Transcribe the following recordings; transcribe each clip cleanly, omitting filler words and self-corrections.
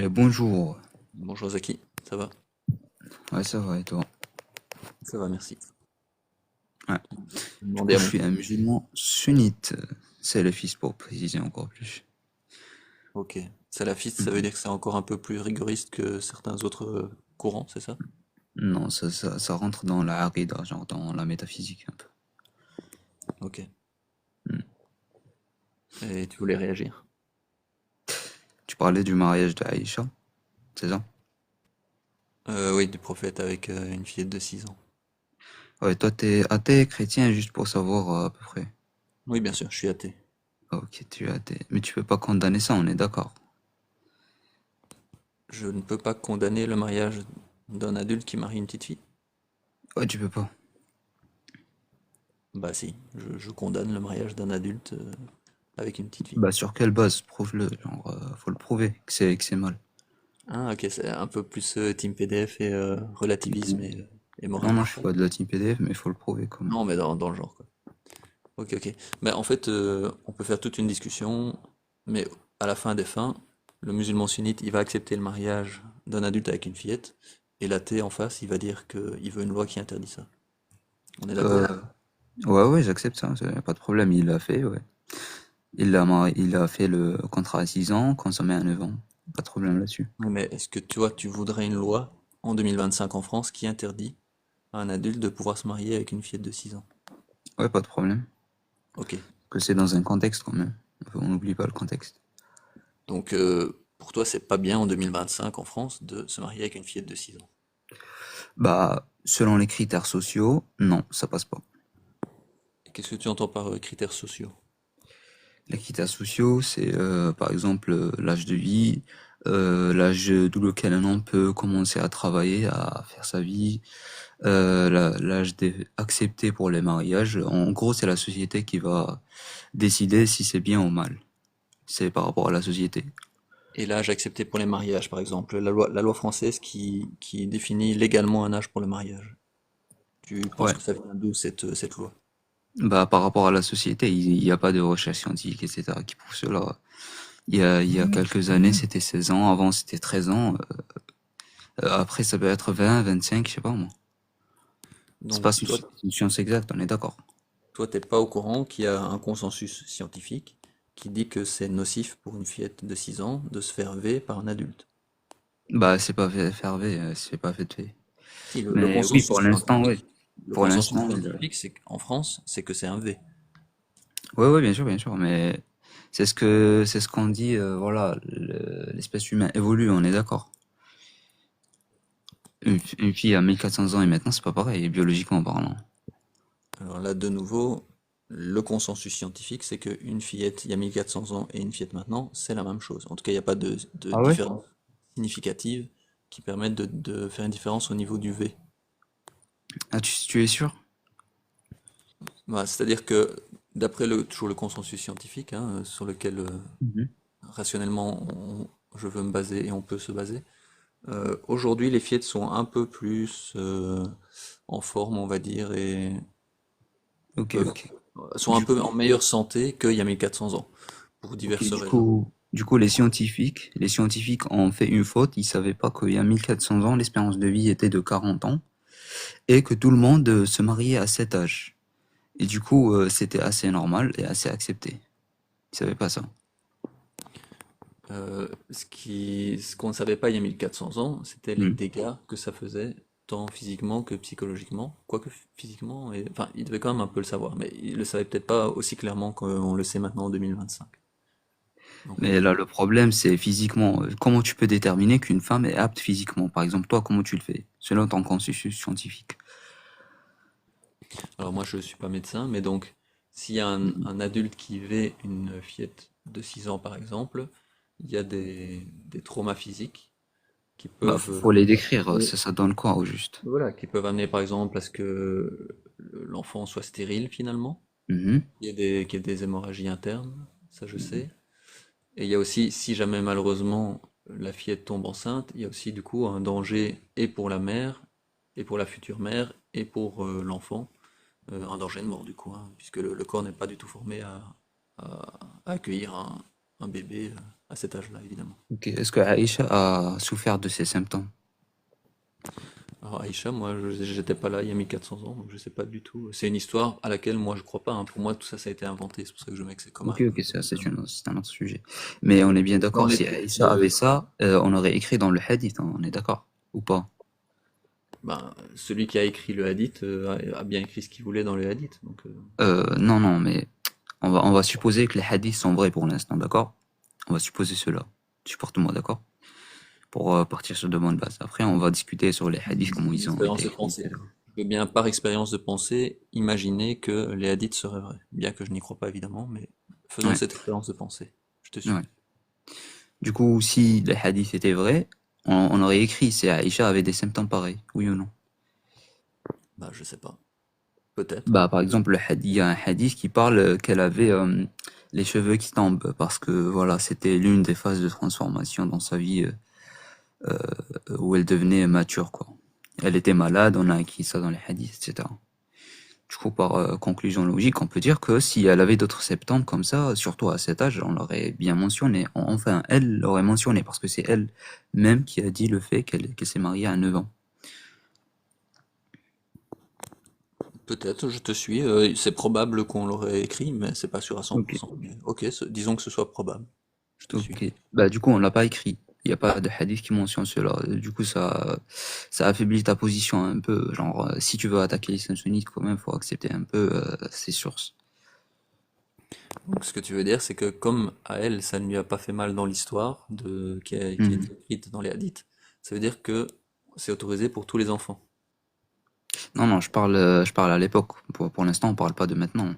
Bonjour. Bonjour Zaki, ça va? Ouais, ça va et toi? Ça va, merci. Ouais. Je me Du demandais coup, à je mon... suis un musulman sunnite. C'est le fils pour préciser encore plus. Ok. Salafiste, ça veut Mhm. dire que c'est encore un peu plus rigoriste que certains autres courants, c'est ça? Non, ça rentre dans la harida, genre dans la métaphysique un peu. Ok. Mhm. Et tu voulais réagir? Tu parlais du mariage d'Aïcha, c'est ça? Oui, du prophète avec une fillette de 6 ans. Ouais, toi t'es athée, chrétien, juste pour savoir à peu près. Oui, bien sûr, je suis athée. Ok, tu es athée. Mais tu peux pas condamner ça, on est d'accord. Je ne peux pas condamner le mariage d'un adulte qui marie une petite fille. Ouais, tu peux pas. Bah si, je condamne le mariage d'un adulte avec une petite fille. Bah sur quelle base? Prouve-le. Genre, faut le prouver que c'est mal. Ah ok, c'est un peu plus team PDF et relativisme et Non, non, moralisme. je suis pas de la team PDF, mais faut le prouver quand même. Non, mais dans le genre, quoi. Ok, ok. Ben, en fait, on peut faire toute une discussion, mais à la fin des fins, le musulman sunnite, il va accepter le mariage d'un adulte avec une fillette, et l'athée en face, il va dire qu'il veut une loi qui interdit ça. On est d'accord? Euh, ouais, ouais, j'accepte ça, pas de problème, il l'a fait, ouais. Il a fait le contrat à 6 ans, consommé à 9 ans. Pas de problème là-dessus. Oui, mais est-ce que toi, tu voudrais une loi en 2025 en France qui interdit à un adulte de pouvoir se marier avec une fillette de 6 ans? Ouais, pas de problème. Ok. Que c'est dans un contexte quand même. On n'oublie pas le contexte. Donc, pour toi, c'est pas bien en 2025 en France de se marier avec une fillette de 6 ans. Bah, selon les critères sociaux, non, ça passe pas. Et qu'est-ce que tu entends par critères sociaux? Les critères sociaux, c'est par exemple l'âge de vie, l'âge d'où lequel un homme peut commencer à travailler, à faire sa vie, l'âge accepté pour les mariages. En gros, c'est la société qui va décider si c'est bien ou mal. C'est par rapport à la société. Et l'âge accepté pour les mariages, par exemple, la loi française qui définit légalement un âge pour le mariage. Tu penses Ouais. que ça vient d'où cette loi? Bah, par rapport à la société, il n'y a pas de recherche scientifique, etc., qui prouve cela. Il y a quelques années, c'était 16 ans, avant c'était 13 ans, après ça peut être 20, 25, je sais pas moi. C'est pas Donc une science exacte, on est d'accord. toi, t'es pas au courant qu'il y a un consensus scientifique qui dit que c'est nocif pour une fillette de 6 ans de se faire V par un adulte. Bah, c'est pas fait fervé, c'est pas fait. Si, le Mais oui, consensus pour l'instant, oui. scientifique, le Pour consensus l'instant, scientifique, c'est qu'en France, c'est que c'est un V. ouais, ouais, bien sûr, mais c'est ce qu'on dit, voilà, l'espèce humaine évolue, on est d'accord. Une fille à 1400 ans et maintenant, c'est pas pareil, biologiquement parlant. Alors là, de nouveau, le consensus scientifique, c'est qu'une fillette il y a 1400 ans et une fillette maintenant, c'est la même chose. En tout cas, il n'y a pas de Ah ouais? différence significative qui permettent de faire une différence au niveau du V. Ah, tu es sûr? Voilà, c'est-à-dire que, d'après toujours le consensus scientifique, hein, sur lequel Mhm. rationnellement je veux me baser et on peut se baser, aujourd'hui les fillettes sont un peu plus en forme, on va dire, et Ok, peuvent, ok. sont un Du peu coup, en meilleure santé qu'il y a 1400 ans, pour ok, diverses du raisons. coup, du coup, les scientifiques ont fait une faute. Ils savaient pas qu'il y a 1400 ans, l'espérance de vie était de 40 ans et que tout le monde se mariait à cet âge. Et du coup, c'était assez normal et assez accepté. Ils savaient pas ça. Ce qu'on ne savait pas il y a 1400 ans, c'était les Hmm. dégâts que ça faisait, tant physiquement que psychologiquement. Quoique physiquement, enfin, il devait quand même un peu le savoir, mais il le savait peut-être pas aussi clairement qu'on le sait maintenant en 2025. Donc, Mais là, le problème, c'est physiquement. Comment tu peux déterminer qu'une femme est apte physiquement? Par exemple, toi, comment tu le fais? Selon ton consensus scientifique. alors moi je suis pas médecin, mais donc s'il y a un adulte qui vêt une fillette de 6 ans par exemple, il y a des traumas physiques qui Bah, peuvent faut les décrire. amener, Ça donne quoi au juste? voilà, qui peuvent amener par exemple à ce que l'enfant soit stérile finalement, Mhm. qu'il y ait des hémorragies internes, ça je sais. Et il y a aussi, si jamais malheureusement la fillette tombe enceinte, il y a aussi du coup un danger et pour la mère, et pour la future mère, et pour l'enfant, un danger de mort du coup, hein, puisque le corps n'est pas du tout formé à accueillir un bébé. à cet âge-là, évidemment. Ok. Est-ce que Aïcha a souffert de ces symptômes? Alors Aïcha, moi, j'étais pas là il y a 1400 ans, donc je sais pas du tout. C'est une histoire à laquelle moi je crois pas, hein. Pour moi, tout ça, ça a été inventé. C'est pour ça que je mets que c'est comme Ok, un. ok, ça, c'est un autre sujet. Mais on est bien Dans d'accord, les si textes, Aïcha avait ça, on aurait écrit dans le hadith, hein, on est d'accord? Ou pas? ben, celui qui a écrit le hadith a bien écrit ce qu'il voulait dans le hadith. Donc, Non, non, mais on va supposer que les hadiths sont vrais pour l'instant, d'accord? On va supposer cela. Supporte-moi, d'accord? Pour partir sur de bonnes bases. Après, on va discuter sur les hadiths, comment ils ont expérience été de écrits, pensée. etc. Je peux bien, par expérience de pensée, imaginer que les hadiths seraient vrais. Bien que je n'y crois pas évidemment, mais faisons Ouais, cette expérience de pensée. Je te ouais. suis. Du coup, si les hadiths étaient vrais, on aurait écrit si Aïcha avait des symptômes pareils, oui ou non? Bah, je sais pas. Peut-être. Bah, par exemple, il y a un hadith qui parle qu'elle avait les cheveux qui tombent parce que voilà, c'était l'une des phases de transformation dans sa vie où elle devenait mature, quoi. Elle était malade, on a écrit ça dans les hadiths, etc. Du coup, par conclusion logique, on peut dire que si elle avait d'autres symptômes comme ça, surtout à cet âge, on l'aurait bien mentionné. Enfin, elle l'aurait mentionné parce que c'est elle même qui a dit le fait qu'elle s'est mariée à 9 ans. Peut-être, je te suis. C'est probable qu'on l'aurait écrit, mais c'est pas sûr à Ok. 100%. Mais ok, disons que ce soit probable. Je te suis. Ok. Bah, du coup, on l'a pas écrit. Il n'y a pas de hadith qui mentionne cela. Du coup, ça affaiblit ta position un peu. Genre, si tu veux attaquer l'islam sunnite, quand même, faut accepter un peu ses sources. Donc, ce que tu veux dire, c'est que comme à elle, ça ne lui a pas fait mal dans l'histoire qui a Mhm. été écrite dans les hadiths, ça veut dire que c'est autorisé pour tous les enfants. Non, non, je parle à l'époque. Pour l'instant, on parle pas de maintenant.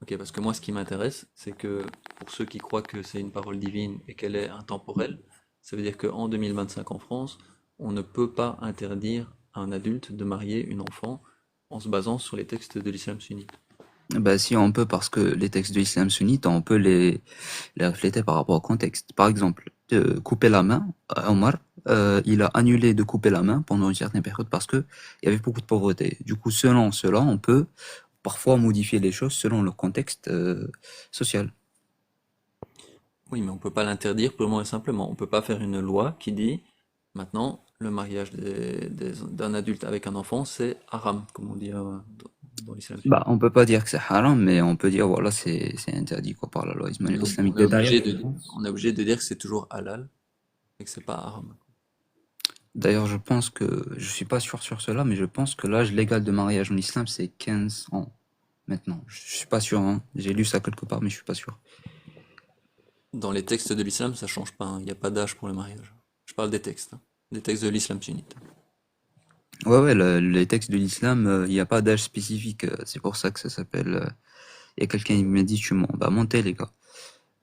Ok, parce que moi, ce qui m'intéresse, c'est que pour ceux qui croient que c'est une parole divine et qu'elle est intemporelle, ça veut dire qu'en 2025 en France, on ne peut pas interdire à un adulte de marier une enfant en se basant sur les textes de l'islam sunnite. Bah, si on peut, parce que les textes de l'islam sunnite, on peut les refléter par rapport au contexte. Par exemple, couper la main, Omar, il a annulé de couper la main pendant une certaine période parce que il y avait beaucoup de pauvreté. Du coup, selon cela, on peut parfois modifier les choses selon le contexte social. Oui, mais on peut pas l'interdire purement et simplement. On peut pas faire une loi qui dit maintenant le mariage d'un adulte avec un enfant, c'est haram, comme on dit dans l'islam Bah, sunnite. on peut pas dire que c'est haram, mais on peut dire voilà, c'est interdit quoi par la loi Donc islamique. D'ailleurs, je on pense. est obligé de dire que c'est toujours halal et que c'est pas haram. D'ailleurs, je pense que je suis pas sûr sur cela, mais je pense que l'âge légal de mariage en islam c'est 15 ans maintenant. Je suis pas sûr, hein. J'ai lu ça quelque part, mais je suis pas sûr. Dans les textes de l'islam, ça change pas, hein. Il n'y a pas d'âge pour le mariage. Je parle des textes, hein. Des textes de l'islam sunnite. Ouais, ouais, les textes de l'islam, il n'y a pas d'âge spécifique. C'est pour ça que ça s'appelle. Il y a quelqu'un qui m'a dit, on va monter les gars.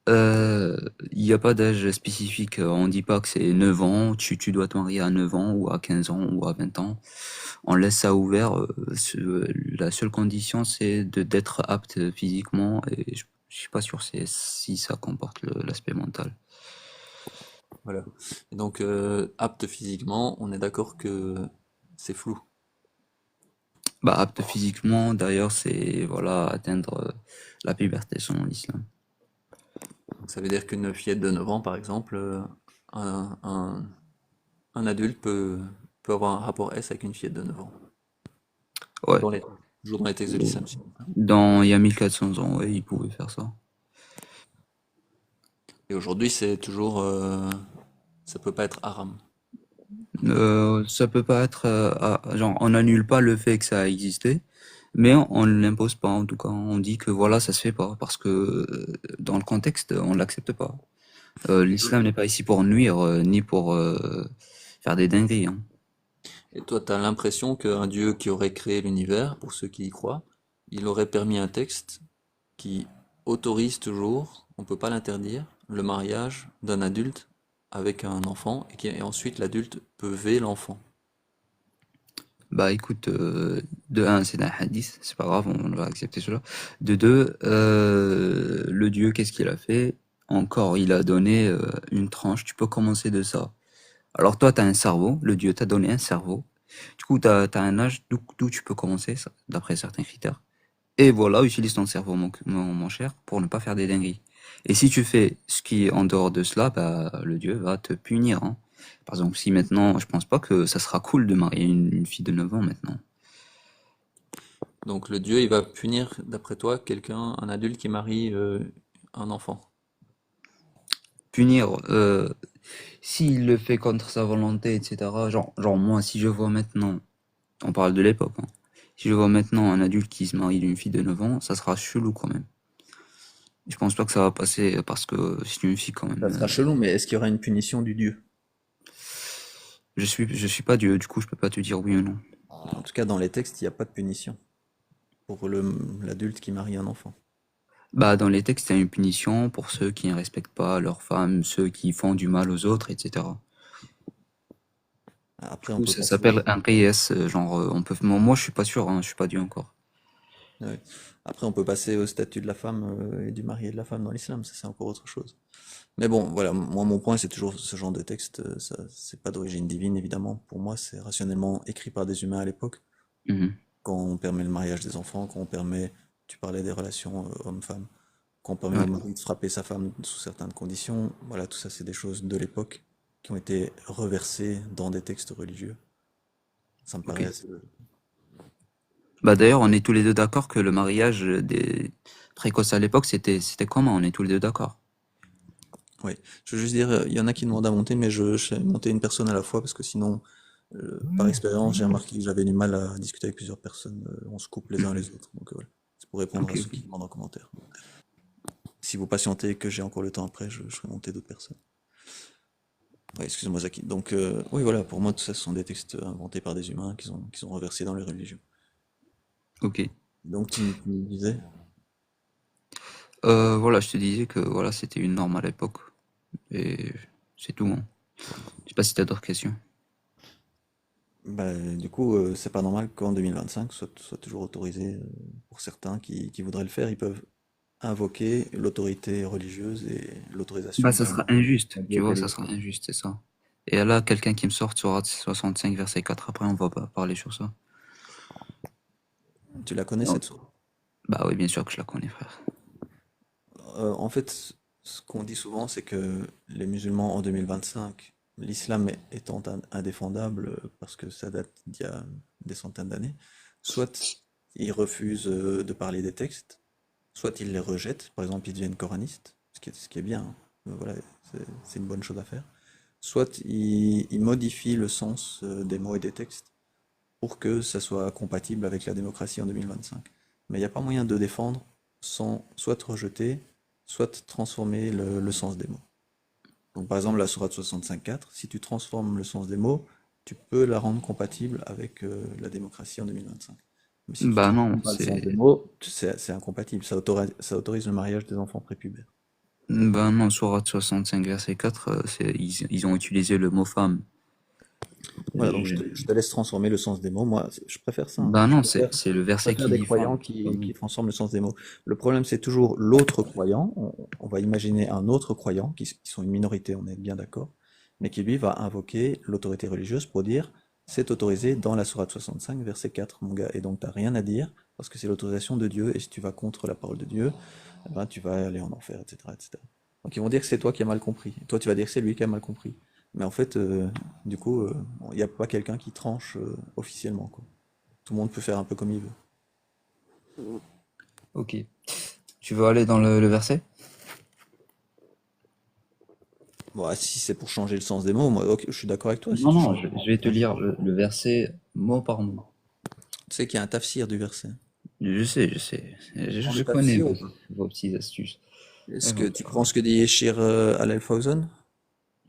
Il n'y a pas d'âge spécifique. On dit pas que c'est 9 ans, tu dois te marier à 9 ans ou à 15 ans ou à 20 ans. On laisse ça ouvert. La seule condition, c'est d'être apte physiquement et je suis pas sûr si ça comporte l'aspect mental. Voilà. Et donc, apte physiquement, on est d'accord que c'est flou. Bah, apte physiquement, d'ailleurs, c'est voilà atteindre la puberté selon l'islam. Donc, ça veut dire qu'une fillette de 9 ans, par exemple, un, un- un adulte peut avoir un rapport S avec une fillette de 9 ans. Ouais. Dans les, toujours dans les textes de l'islam sunnite, hein. Dans il y a 1400 ans, ouais, ils pouvaient faire ça. Et aujourd'hui, c'est toujours, ça peut pas être haram. Ça peut pas être genre on annule pas le fait que ça a existé, mais on ne l'impose pas en tout cas. On dit que voilà, ça se fait pas parce que dans le contexte, on l'accepte pas. L'islam n'est pas ici pour nuire ni pour faire des dingueries, hein. Et toi, tu as l'impression qu'un Dieu qui aurait créé l'univers, pour ceux qui y croient, il aurait permis un texte qui autorise toujours, on peut pas l'interdire, le mariage d'un adulte avec un enfant, et ensuite l'adulte peut véler l'enfant. Bah écoute, de un, c'est un hadith, c'est pas grave, on va accepter cela. De deux, le Dieu, qu'est-ce qu'il a fait? Encore, il a donné une tranche, tu peux commencer de ça. Alors toi, tu as un cerveau, le Dieu t'a donné un cerveau. Du coup, tu as un âge d'où tu peux commencer, d'après certains critères. Et voilà, utilise ton cerveau, mon cher, pour ne pas faire des dingueries. Et si tu fais ce qui est en dehors de cela, bah, le Dieu va te punir, hein. Par exemple, si maintenant, je pense pas que ça sera cool de marier une fille de 9 ans maintenant. Donc le Dieu, il va punir, d'après toi, quelqu'un, un adulte qui marie un enfant. Punir, s'il le fait contre sa volonté, etc. Genre moi, si je vois maintenant, on parle de l'époque, hein. Si je vois maintenant un adulte qui se marie d'une fille de 9 ans, ça sera chelou quand même. Je pense pas que ça va passer parce que c'est une fille quand même. Ça sera chelou, mais est-ce qu'il y aura une punition du Dieu? Je suis pas Dieu, du coup je peux pas te dire oui ou non. En tout cas, dans les textes, il n'y a pas de punition pour l'adulte qui marie un enfant. Bah dans les textes, il y a une punition pour ceux qui ne respectent pas leurs femmes, ceux qui font du mal aux autres, etc. Du Après, on coup, peut ça passer s'appelle un PS, genre on peut. Moi, je suis pas sûr, hein, je suis pas Dieu encore. ouais. Après, on peut passer au statut de la femme et du mari et de la femme dans l'islam, ça c'est encore autre chose. Mais bon, voilà, moi mon point c'est toujours ce genre de texte, ça c'est pas d'origine divine évidemment. Pour moi, c'est rationnellement écrit par des humains à l'époque, Mhm. quand on permet le mariage des enfants, quand on permet, tu parlais des relations homme-femme, quand on permet au Ouais, mari de frapper sa femme sous certaines conditions, voilà, tout ça c'est des choses de l'époque qui ont été reversées dans des textes religieux. Ça me ok. paraît assez logique. Bah d'ailleurs, on est tous les deux d'accord que le mariage des précoces à l'époque, c'était comment? On est tous les deux d'accord. Oui, je veux juste dire, il y en a qui demandent à monter, mais je vais monter une personne à la fois parce que sinon, par expérience, j'ai remarqué que j'avais du mal à discuter avec plusieurs personnes. On se coupe les uns les autres. Donc voilà, c'est pour répondre Ok, à ceux ok. qui demandent en commentaire. Si vous patientez et que j'ai encore le temps après, je ferai monter d'autres personnes. Ouais, excuse-moi Zaki. Donc oui, voilà, pour moi, tout ça, ce sont des textes inventés par des humains qui sont reversés dans les religions. Ok. Donc tu me disais, Voilà, je te disais que voilà, c'était une norme à l'époque. Et c'est tout, hein. Je sais pas si t'as d'autres questions. bah, du coup, c'est pas normal qu'en 2025 soit toujours autorisé pour certains qui voudraient le faire, ils peuvent invoquer l'autorité religieuse et Bah, l'autorisation ça sera injuste, d'un Dieu tu vois, auquel ça ils sera croient. injuste, c'est ça. Et là, quelqu'un qui me sort sur 65 verset 4 après, on va pas parler sur ça. Tu la connais Non. cette sourate? Bah oui, bien sûr que je la connais, frère. En fait, ce qu'on dit souvent, c'est que les musulmans en 2025, l'islam étant indéfendable parce que ça date d'il y a des centaines d'années, soit ils refusent de parler des textes, soit ils les rejettent, par exemple ils deviennent coranistes, ce qui est bien, hein. Voilà, c'est une bonne chose à faire. Soit ils modifient le sens des mots et des textes pour que ça soit compatible avec la démocratie en 2025. Mais il n'y a pas moyen de défendre sans soit rejeter, soit transformer le sens des mots. Donc par exemple la sourate 65.4, si tu transformes le sens des mots, tu peux la rendre compatible avec la démocratie en 2025. Mais si tu Bah non, transformes pas le sens des mots, c'est incompatible. Ça autorise le mariage des enfants prépubères. bah non, sourate 65 verset 4, ils ont utilisé le mot femme. Voilà, donc je te, Je- je te laisse transformer le sens des mots. Moi, je préfère ça, hein. Bah Je non, préfère, c'est le je verset préfère qui des dit femme. croyants qui transforment le sens des mots. Le problème, c'est toujours l'autre croyant. On va imaginer un autre croyant, qui sont une minorité, on est bien d'accord, mais qui lui va invoquer l'autorité religieuse pour dire c'est autorisé dans la sourate 65, verset 4, mon gars. Et donc, tu n'as rien à dire parce que c'est l'autorisation de Dieu. Et si tu vas contre la parole de Dieu, eh ben, tu vas aller en enfer, etc., etc. Donc, ils vont dire que c'est toi qui as mal compris. Et toi, tu vas dire que c'est lui qui a mal compris. Mais en fait, du coup, il n'y a pas quelqu'un qui tranche officiellement, quoi. Tout le monde peut faire un peu comme il veut. Ok. Tu veux aller dans le verset? Bon, ah, si c'est pour changer le sens des mots, moi, ok, je suis d'accord avec toi. Si Non, tu non, changes je vais te le lire sens. le verset mot par mot. Tu sais qu'il y a un tafsir du verset. Je sais, je sais. Prends Je le connais tafsir ou pas? vos petites astuces. Mais Est-ce que bon, tu prends ce que dit Yeshir Al-Fawzan?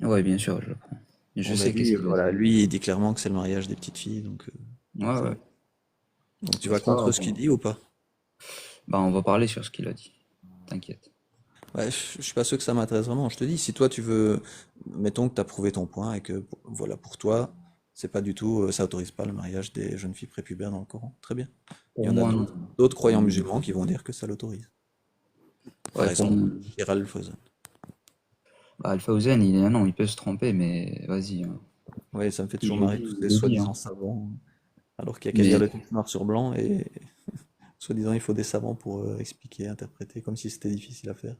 ouais, bien sûr, je le prends. Je Bon, bah sais qu'est-ce lui, qu'il a voilà, dit. lui, il dit clairement que c'est le mariage des petites filles, Ouais, ça va. ouais. Donc tu Bah, vas c'est pas contre grave. ce qu'il dit ou pas? Bah, on va parler sur ce qu'il a dit. T'inquiète. Ouais, je suis pas sûr que ça m'intéresse vraiment. Je te dis, si toi tu veux, mettons que tu as prouvé ton point et que voilà, pour toi, c'est pas du tout, ça autorise pas le mariage des jeunes filles prépubères dans le Coran. Très bien. Il Pour y en a moi, non. d'autres Pour croyants moi, musulmans qui vont dire que ça l'autorise. Par ouais, pour exemple, moi. Gérald Al-Fawzan. Bah, Alpha Ozen, non, il peut se tromper, mais vas-y, hein. Ouais, ça me fait toujours Il le marrer dit, tous il ces le dit, hein. soi-disant savants, alors qu'il y a qu'à lire Mais le texte noir sur blanc et soi-disant il faut des savants pour expliquer, interpréter, comme si c'était difficile à faire.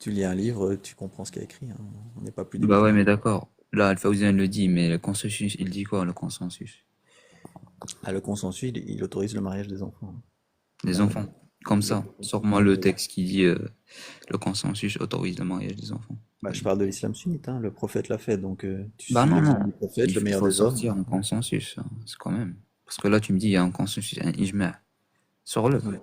tu lis un livre, tu comprends ce qu'il y a écrit, hein. On n'est pas plus Bah débile ouais, que mais ça. d'accord. Là, Alpha le dit, mais le consensus, il dit quoi, le consensus? Ah, le consensus, il autorise le mariage des enfants. Les Là, enfants. Comme le ça. Sors-moi consensus, le texte qui dit le consensus autorise le mariage des enfants. bah, je parle de l'islam sunnite, hein. Le prophète l'a fait, donc tu Bah suis non, l'exemple non. du prophète, le Il meilleur faut des hommes. sortir un consensus, hein. C'est quand même. Parce que là, tu me dis, il y a un consensus, un ijma'. Sors-le. Ouais.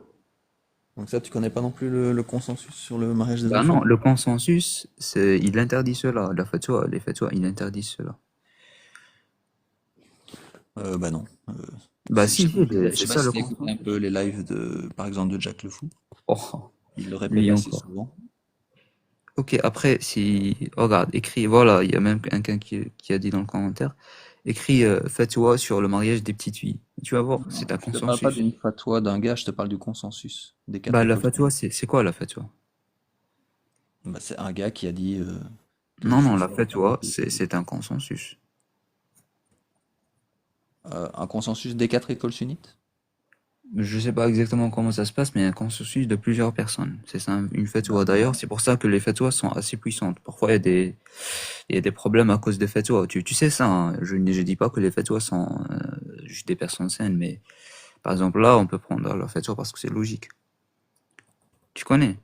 Donc ça, tu connais pas non plus le consensus sur le mariage des Bah non, enfants? le consensus, il interdit cela. La fatwa, les fatwas, il interdit cela. Bah non. Bah Je si, sais pas, si, je c'est sais pas ça si le tu écouté un peu consensus. les lives de, par exemple, de Jack le Fou. Oh, Il le répète lui assez encore. souvent. Ok, après, si, regarde, écrit, voilà, il y a même quelqu'un qui a dit dans le commentaire, écrit fatwa sur le mariage des petites filles. Tu vas voir, c'est un Je te parle pas consensus. d'une fatwa d'un gars, je te parle du consensus des quatre Bah la écoles. fatwa, c'est quoi la fatwa? Bah, c'est un gars qui a dit qu'il Non, faut non, la faire le fatwa, mariage. c'est un consensus. Un consensus des quatre écoles sunnites? Je sais pas exactement comment ça se passe, mais un consensus de plusieurs personnes. C'est ça, une Bah fatwa. non. D'ailleurs, c'est pour ça que les fatwas sont assez puissantes. Parfois, il y a des problèmes à cause des fatwas. Tu sais ça, hein. Je dis pas que les fatwas sont juste des personnes saines, mais par exemple, là, on peut prendre la fatwa parce que c'est logique. Tu connais.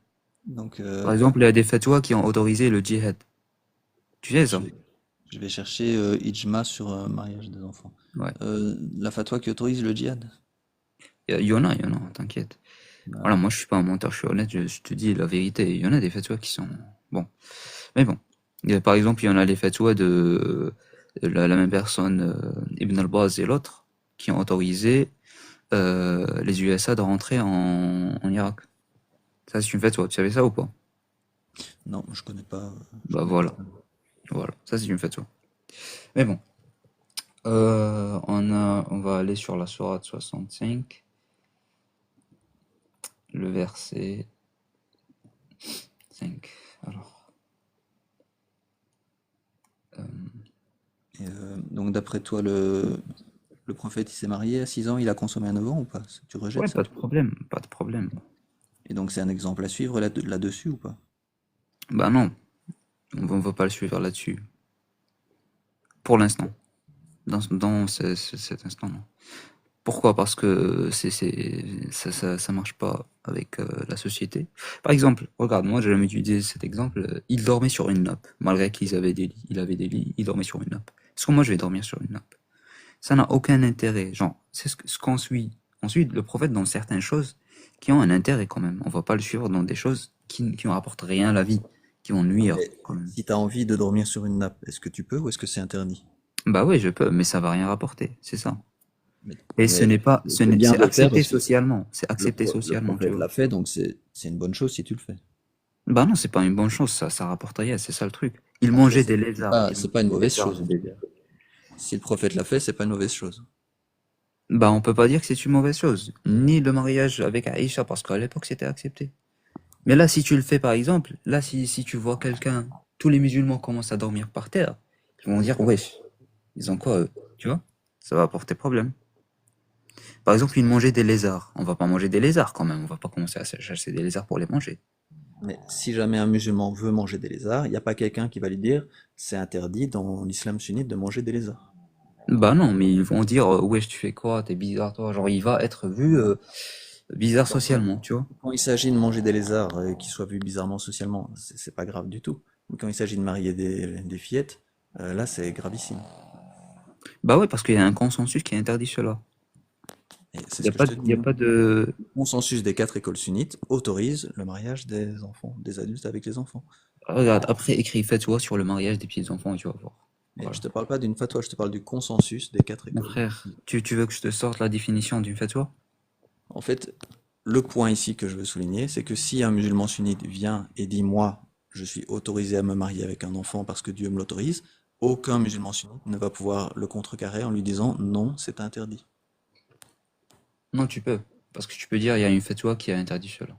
Donc Par exemple, il y a des fatwas qui ont autorisé le djihad. Tu sais je ça? vais, je vais chercher ijma sur mariage des enfants. Ouais. La fatwa qui autorise le djihad. Il y en a, t'inquiète. Voilà, Bah, moi, je suis pas un menteur, je suis honnête, je te dis la vérité. Il y en a des fatwas qui sont, bon. Mais bon. Par exemple, il y en a les fatwas de la même personne, Ibn al-Baz et l'autre, qui ont autorisé les USA de rentrer en Irak. Ça, c'est une fatwa. Tu savais ça ou pas? non, je Bah connais pas voilà, ça. voilà. Ça, c'est une fatwa. Mais bon. On va aller sur la sourate 65, le verset 5. Alors, euh, Donc d'après toi, le prophète il s'est marié à 6 ans, il a consommé à 9 ans ou pas? Tu rejettes ouais, ça, pas de toi? problème, pas de problème. Et donc c'est un exemple à suivre là-dessus ou pas? Bah non, on va pas le suivre là-dessus. Pour l'instant. Cet instant, non. Pourquoi? Parce que ça marche pas avec la société. Par exemple, regarde, moi j'ai jamais utilisé cet exemple. Il dormait sur une nappe, malgré qu'ils avaient des lits. Il avait des lits, il dormait sur une nappe. Est-ce que moi je vais dormir sur une nappe? Ça n'a aucun intérêt. Genre, c'est ce qu'on suit. On suit le prophète dans certaines choses qui ont un intérêt quand même. On va pas le suivre dans des choses qui ne rapportent rien à la vie, qui vont Non, nuire mais quand même. si tu as envie de dormir sur une nappe, est-ce que tu peux ou est-ce que c'est interdit? Bah oui, je peux, mais ça va rien rapporter, c'est ça. Mais, Et ce mais n'est pas, c'est bien c'est de le faire accepté parce que socialement. C'est accepté le socialement, tu prophète vois. l'a fait, donc c'est une bonne chose si tu le fais. Bah non, c'est pas une bonne chose, ça rapporte rien, c'est ça le truc. Il Ah, mais mangeait des lézards. Il c'est mangeait pas une des mauvaise lézards, chose. du désert. Si le prophète l'a fait, c'est pas une mauvaise chose. Bah on peut pas dire que c'est une mauvaise chose. Ni le mariage avec Aïcha, parce qu'à l'époque c'était accepté. Mais là, si tu le fais par exemple, là, si tu vois quelqu'un, tous les musulmans commencent à dormir par terre, ils vont dire, wesh, ils ont quoi eux? Tu vois? Ça va porter problème. Par exemple, ils mangeaient des lézards. On va pas manger des lézards quand même, on va pas commencer à chasser des lézards pour les manger. Mais si jamais un musulman veut manger des lézards, il n'y a pas quelqu'un qui va lui dire c'est interdit dans l'islam sunnite de manger des lézards. Bah non, mais ils vont dire, wesh, tu fais quoi? T'es bizarre, toi. Genre, il va être vu bizarre Quand, quand- socialement, tu vois? quand il s'agit de manger des lézards qui soient vus bizarrement socialement, c'est pas grave du tout. Mais quand il s'agit de marier des fillettes, là c'est gravissime. Bah ouais, parce qu'il y a un consensus qui interdit cela. Et c'est Il y ce a que je pas, te il y dis, a hein. pas de, Le consensus des quatre écoles sunnites autorise le mariage des enfants, des adultes avec les enfants. regarde, après, écris fatwa sur le mariage des petits enfants et tu vas voir. Mais je Voilà. te parle pas d'une fatwa, je te parle du consensus des quatre Mon écoles. frère, tu veux que je te sorte la définition d'une fatwa? En fait, le point ici que je veux souligner, c'est que si un musulman sunnite vient et dit moi, je suis autorisé à me marier avec un enfant parce que Dieu me l'autorise, aucun musulman sunnite ne va pouvoir le contrecarrer en lui disant non, c'est interdit. Non, tu peux. Parce que tu peux dire, il y a une fatwa qui a interdit cela.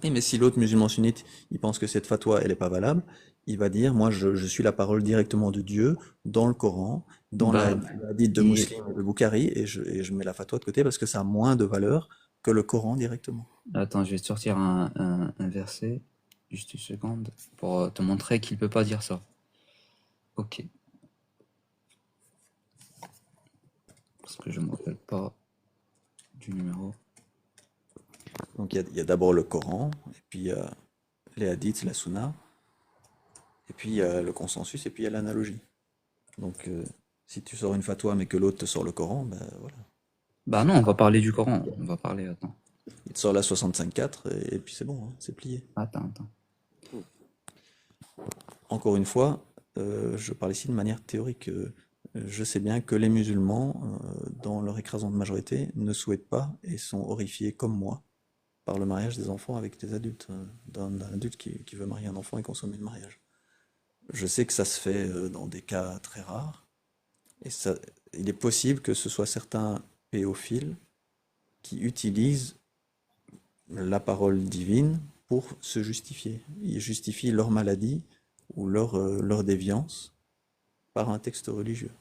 Et mais si l'autre musulman sunnite, il pense que cette fatwa, elle est pas valable, il va dire moi, je suis la parole directement de Dieu dans le Coran, dans Bah, la hadith de et, Muslim et de Bukhari, et je mets la fatwa de côté parce que ça a moins de valeur que le Coran directement. attends, je vais te sortir un verset. Juste une seconde pour te montrer qu'il peut pas dire ça. Ok, parce que je me rappelle pas du numéro. Donc il y a d'abord le Coran, et puis il y a les hadiths, la sunna, et puis il y a le consensus, et puis il y a l'analogie. Donc si tu sors une fatwa mais que l'autre te sort le Coran, ben voilà. Bah non, on va parler du Coran. On va parler. Attends, Il te sort la 65.4 et puis c'est bon, hein, c'est plié. attends. Encore une fois, je parle ici de manière théorique. Je sais bien que les musulmans, dans leur écrasante majorité, ne souhaitent pas et sont horrifiés comme moi par le mariage des enfants avec des adultes, d'un adulte qui veut marier un enfant et consommer le mariage. Je sais que ça se fait dans des cas très rares, et ça, il est possible que ce soit certains pédophiles qui utilisent la parole divine pour se justifier. Ils justifient leur maladie ou leur déviance par un texte religieux.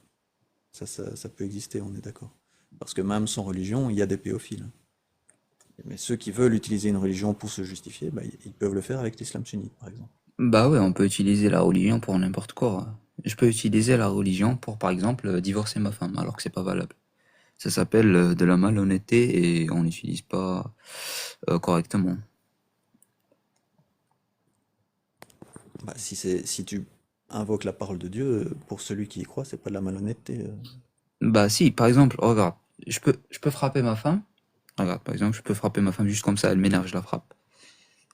Ça peut exister, on est d'accord. Parce que même sans religion, il y a des pédophiles. Mais ceux qui veulent utiliser une religion pour se justifier, bah, ils peuvent le faire avec l'islam sunnite, par exemple. Bah ouais, on peut utiliser la religion pour n'importe quoi. Je peux utiliser la religion pour, par exemple, divorcer ma femme, alors que c'est pas valable. Ça s'appelle de la malhonnêteté et on n'utilise pas correctement. Bah, si tu invoques la parole de Dieu, pour celui qui y croit, c'est pas de la malhonnêteté. Bah si, par exemple, regarde, je peux frapper ma femme. Regarde, par exemple, je peux frapper ma femme juste comme ça, elle m'énerve, je la frappe.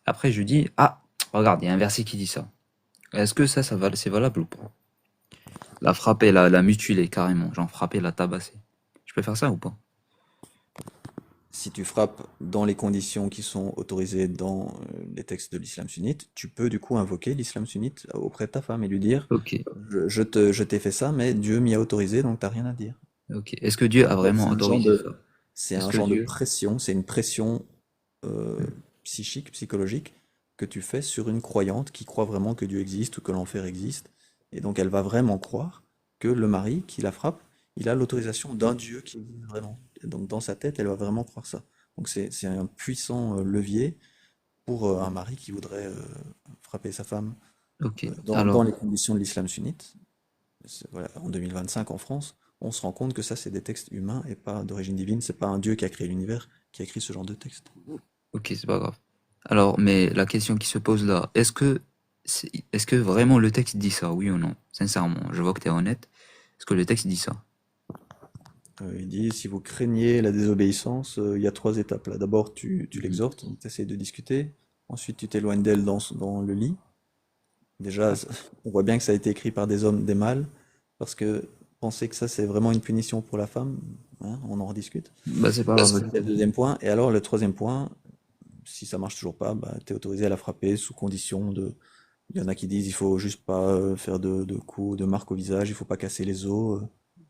Après, je dis, ah, regarde, il y a un verset qui dit ça. Est-ce que c'est valable ou pas? La frapper, la mutiler carrément, genre frapper, la tabasser. Je peux faire ça ou pas? Si tu frappes dans les conditions qui sont autorisées dans les textes de l'islam sunnite, tu peux du coup invoquer l'islam sunnite auprès de ta femme et lui dire, Ok, je t'ai fait ça, mais Dieu m'y a autorisé, donc t'as rien à dire. ok. Est-ce que Dieu a En fait, vraiment autorisé ça? c'est Est-ce un que genre de Dieu... pression, c'est une pression euh, psychique, psychologique que tu fais sur une croyante qui croit vraiment que Dieu existe ou que l'enfer existe. Et donc elle va vraiment croire que le mari qui la frappe, il a l'autorisation d'un Dieu qui existe vraiment. Et donc dans sa tête, elle va vraiment croire ça. Donc c'est un puissant levier pour un mari qui voudrait frapper sa femme Ok, dans alors, les conditions de l'islam sunnite. Voilà, en 2025 en France, on se rend compte que ça c'est des textes humains et pas d'origine divine. C'est pas un Dieu qui a créé l'univers qui a écrit ce genre de texte. ok, c'est pas grave. Alors, mais la question qui se pose là, est-ce que vraiment le texte dit ça, oui ou non? Sincèrement, je vois que t'es honnête. Est-ce que le texte dit ça? Il dit, si vous craignez la désobéissance, il y a trois étapes. Là, d'abord, tu Mhm. l'exhortes, tu essaies de discuter. Ensuite, tu t'éloignes d'elle dans le lit. Déjà, on voit bien que ça a été écrit par des hommes, des mâles, parce que penser que ça, c'est vraiment une punition pour la femme, hein, on en rediscute. Bah, c'est pas Ça, grave. c'est le deuxième point. Et alors, le troisième point, si ça marche toujours pas, bah, tu es autorisé à la frapper sous condition de... Il y en a qui disent il faut juste pas faire de coups, de marques au visage, il faut pas casser les os.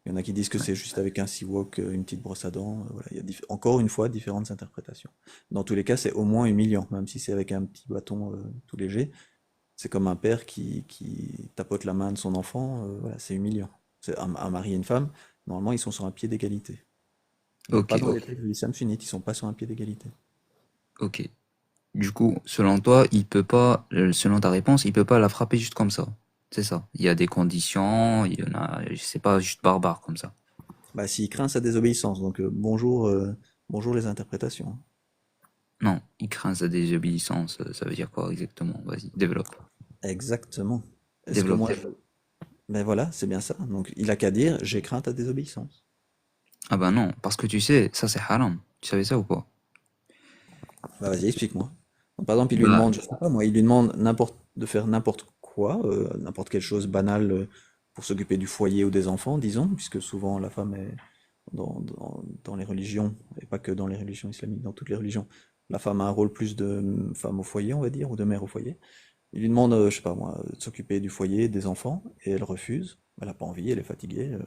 Il y en a qui disent que c'est juste avec un siwak, une petite brosse à dents. Voilà, il y a encore une fois différentes interprétations. Dans tous les cas, c'est au moins humiliant, même si c'est avec un petit bâton tout léger. C'est comme un père qui tapote la main de son enfant, voilà, c'est humiliant. C'est un mari et une femme, normalement ils sont sur un pied d'égalité. Mais Ok, pas dans les ok, textes de l'islam sunnite, ils sont pas sur un pied d'égalité. ok. Du coup, selon toi, il peut pas, selon ta réponse, il peut pas la frapper juste comme ça. C'est ça. Il y a des conditions, il y en a, c'est pas juste barbare comme ça. Bah, s'il craint sa désobéissance, donc bonjour les interprétations, hein. Non, il craint sa désobéissance, ça veut dire quoi exactement? Vas-y, développe. Exactement. Est-ce que Développe. moi, ben voilà, c'est bien ça. Donc il a qu'à dire, j'ai craint ta désobéissance. Ah bah non, parce que tu sais, ça c'est haram. Tu savais ça ou pas? Bah vas-y, explique-moi. Donc, par exemple, il lui Bah, demande, je sais pas moi, il lui demande de faire n'importe quoi, n'importe quelle chose banale pour s'occuper du foyer ou des enfants, disons, puisque souvent la femme est dans les religions, et pas que dans les religions islamiques, dans toutes les religions, la femme a un rôle plus de femme au foyer, on va dire, ou de mère au foyer. Il lui demande, je sais pas moi, de s'occuper du foyer, des enfants, et elle refuse. Elle a pas envie, elle est fatiguée.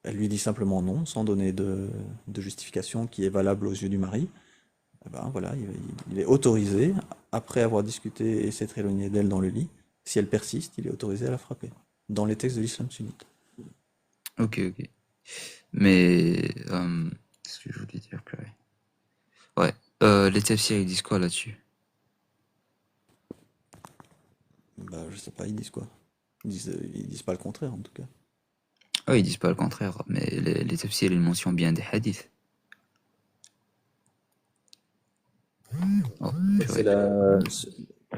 Elle lui dit simplement non, sans donner de justification qui est valable aux yeux du mari. Eh ben voilà, il est autorisé, après avoir discuté et s'être éloigné d'elle dans le lit, si elle persiste, il est autorisé à la frapper. Dans les textes de l'islam sunnite. ok, ok. Mais, qu'est-ce que je voulais dire, purée? Ouais, les tafsirs, ils disent quoi là-dessus? Bah, je sais pas, ils disent quoi? Ils disent pas le contraire en tout cas. Ah, ils disent pas le contraire, mais les tafsirs, ils mentionnent bien des hadiths. Oh, C'est purée.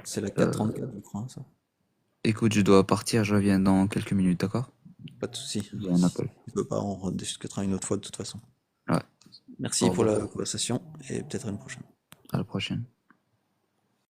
c'est la Euh, 434, je crois, ça. Écoute, je dois partir, je reviens dans quelques minutes, d'accord? Pas de souci. J'ai un Si appel. tu peux pas, on rediscutera une autre fois de toute façon. Ouais, au Merci pour revoir. la conversation et peut-être à une prochaine. À la prochaine.